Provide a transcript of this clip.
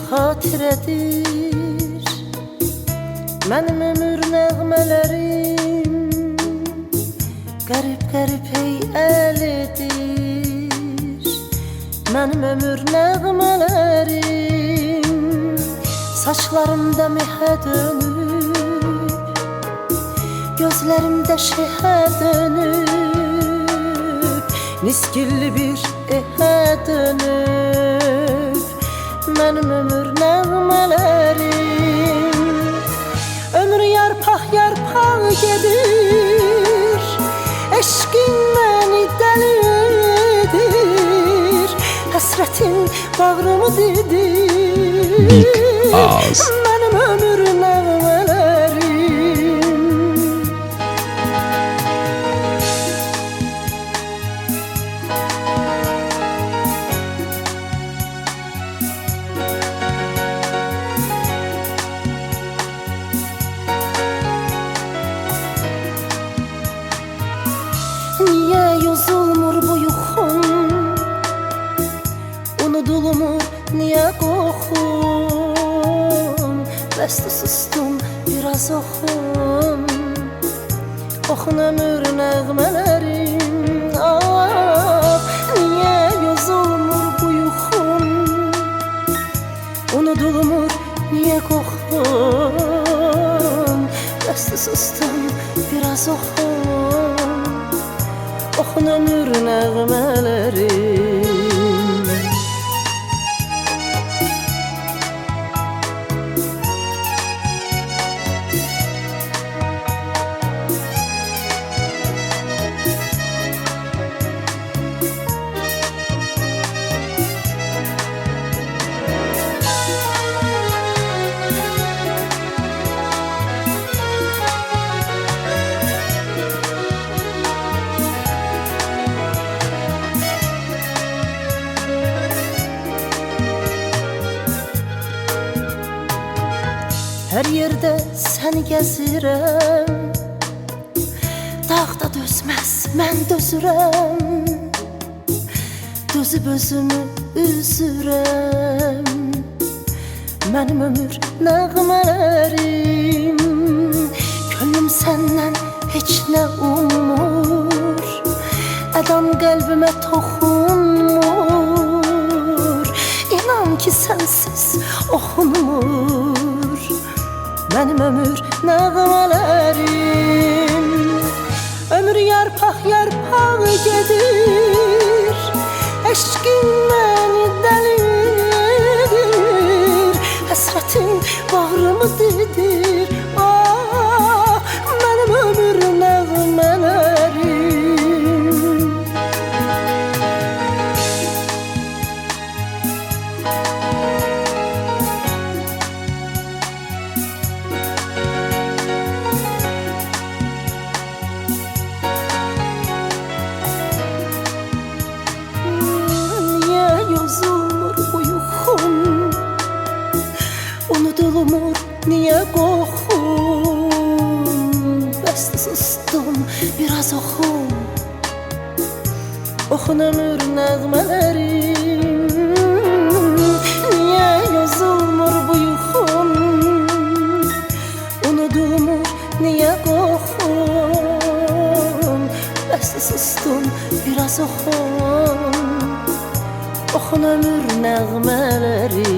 xatirədir mənim ömür nəğmələrim, qərib-qərib hey əlidir mənim ömür nəğmələrim. Saçlarımda mehə dönüb, gözlərimdə şehə dönüb, niskilli bir ehə dönüb mənim ömür nəğmələrim. Ömür yarpaq yarpaq gedir, eşqin məni dəli edir, həsrətin bağrımı didir mənim ömür nəğmələrim. Niyə yozulmur bu yuxum, unudulmur niyə qoxum, bəsdə sustum biraz oxum, oxun ömür nəğmələrim. Ah, niyə yozulmur bu yuxum, unudulmur niyə qoxum, bəsdə sustum biraz oxum, oxun ömür nəğmələrim. Hər yerdə səni gəzirəm, dağda dözməz mən dözürəm, dözüb özümü üzürəm mənim ömür nəğmələrim. Könlüm səndən heç nə ummur, ədan qəlbimə toxunmur, İnan ki sənsiz oxunmur mənim ömür nəğmələrim. Ömür yarpaq yarpaq gedir, eşqin məni dəli edir, həsrətin bağrımı didir. Ah, mənim ömür nəğmələrim. Yozulmur bu yuxum, unudulmur niyə qoxum, bəsdə sustum biraz oxum, oxun ömür nəğmələrim. Niyə yozulmur bu yuxum, unudulmur niyə qoxum, bəsdə sustum biraz oxum, oxun ömür nəğmələri.